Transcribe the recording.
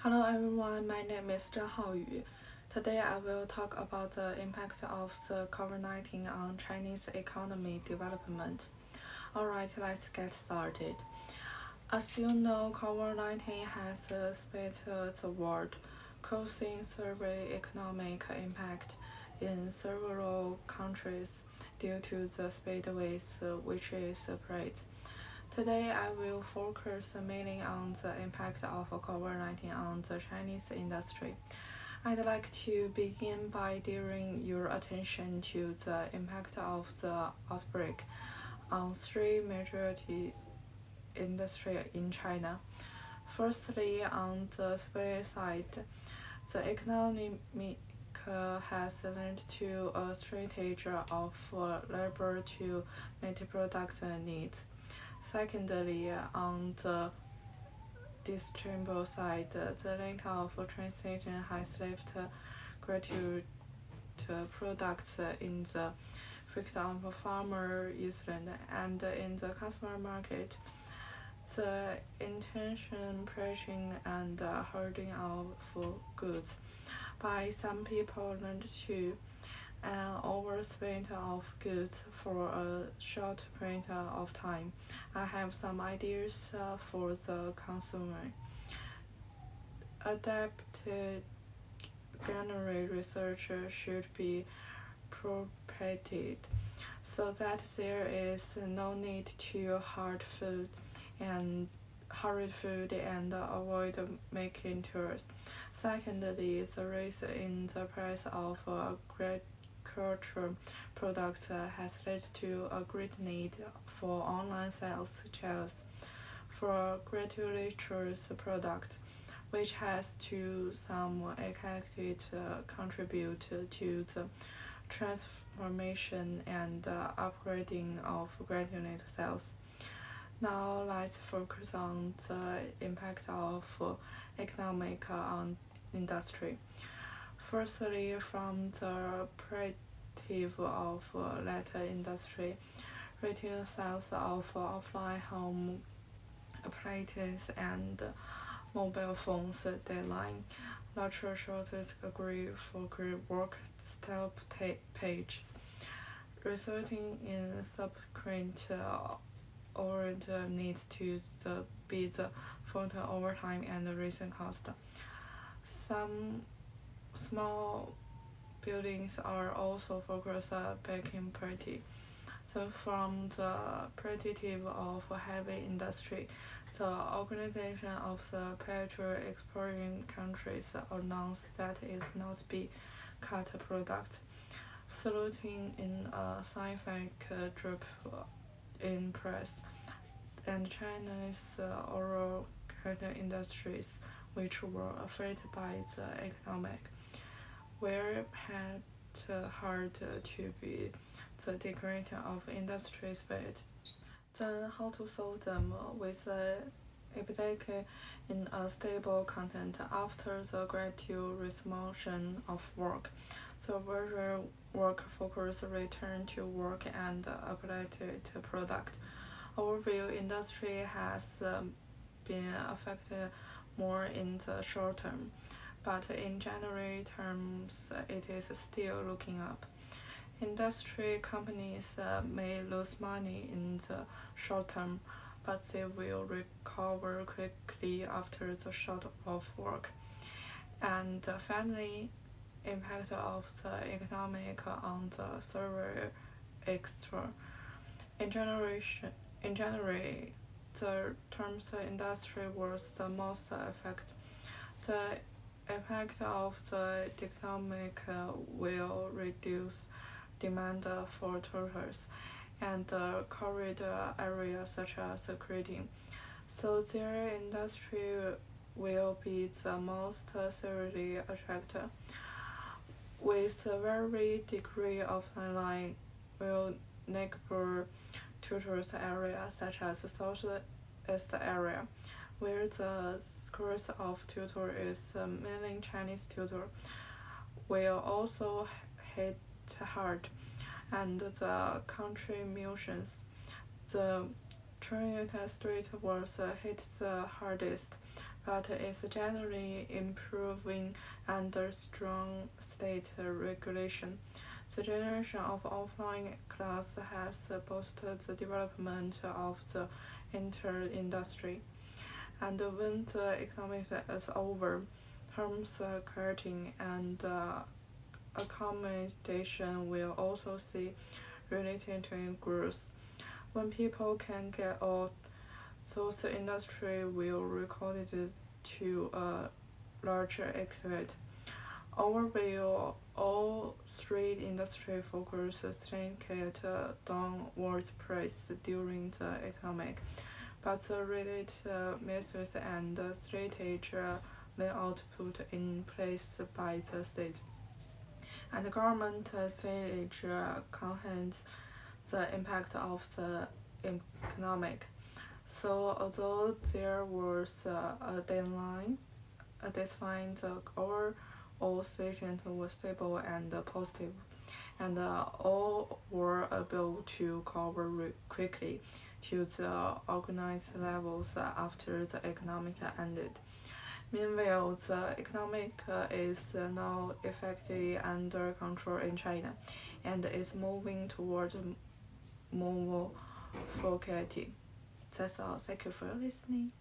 Hello everyone, my name is Zhang Haoyu. Today I will talk about the impact of the COVID-19 on Chinese economy development. Alright, let's get started. As you know, COVID-19 has split the world, causing severe economic impact in several countries due to the speed with which it spreads. Today, I will focus mainly on the impact of COVID-19 on the Chinese industry. I'd like to begin by drawing your attention to the impact of the outbreak on three major industries in China. Firstly, on the supply side, the economy has led to a shortage of labor to meet production needs. Secondly, on the distribution side, the lack of transition has left gratitude products in the, for example, farmer usland and in the customer market. The intention pricing and hoarding of goods by some people led to an overspend of goods for a short period of time. I have some ideas for the consumer. Adapted general research should be propagated so that there is no need to hurry food and avoid making tours. Secondly, the rise in the price of agricultural products has led to a great need for online sales channels for agricultural products, which has to some extent contribute to the transformation and upgrading of granulate sales. Now let's focus on the impact of economic on industry. Firstly, from the perspective of leather industry, retail sales of offline home appliances and mobile phones decline. Large shortages agree for work pages, resulting in subsequent overhead needs to be the photo overtime and recent cost. Some small buildings are also focused baking pretty. So from the perspective of heavy industry, the Organization of the Petrol Exporting Countries announced that it is not be cut products, resulting in a significant drop in price. And China's oral care industries, which were affected by the economic, were had hard to be the decrease of industry speed. Then how to solve them with epidemic in a stable content after the gradual resumption of work. The virtual work focus return to work and updated product. Overview industry has been affected more in the short term, but in January terms it is still looking up. Industry companies may lose money in the short term, but they will recover quickly after the short of work. And finally, impact of the economic on the server extra. In January, the terms industry was the most affected. The impact of the economic will reduce demand for turtles and corridor areas such as creating. So their industry will be the most severely affected. With a very degree of online will neighbor tutors area such as the southeast area, where the course of tutor is mainly Chinese tutor, will also hit hard, and the contributions. The United States was hit the hardest, but is generally improving under strong state regulation. The generation of offline class has boosted the development of the entire industry. And when the economic is over, terms cutting and accommodation will also see related to growth. When people can get out, those industry will record it to a larger extent. Overview: all three industry focuses think at downward price during the economic, but the related methods and strategy then output in place by the state. And the government strategy contains the impact of the economic. So although there was a deadline, this finds the overall situation was stable and positive, and all were able to cover quickly to the organized levels after the economic ended. Meanwhile, the economic is now effectively under control in China and is moving towards more focusing. That's all. Thank you for listening.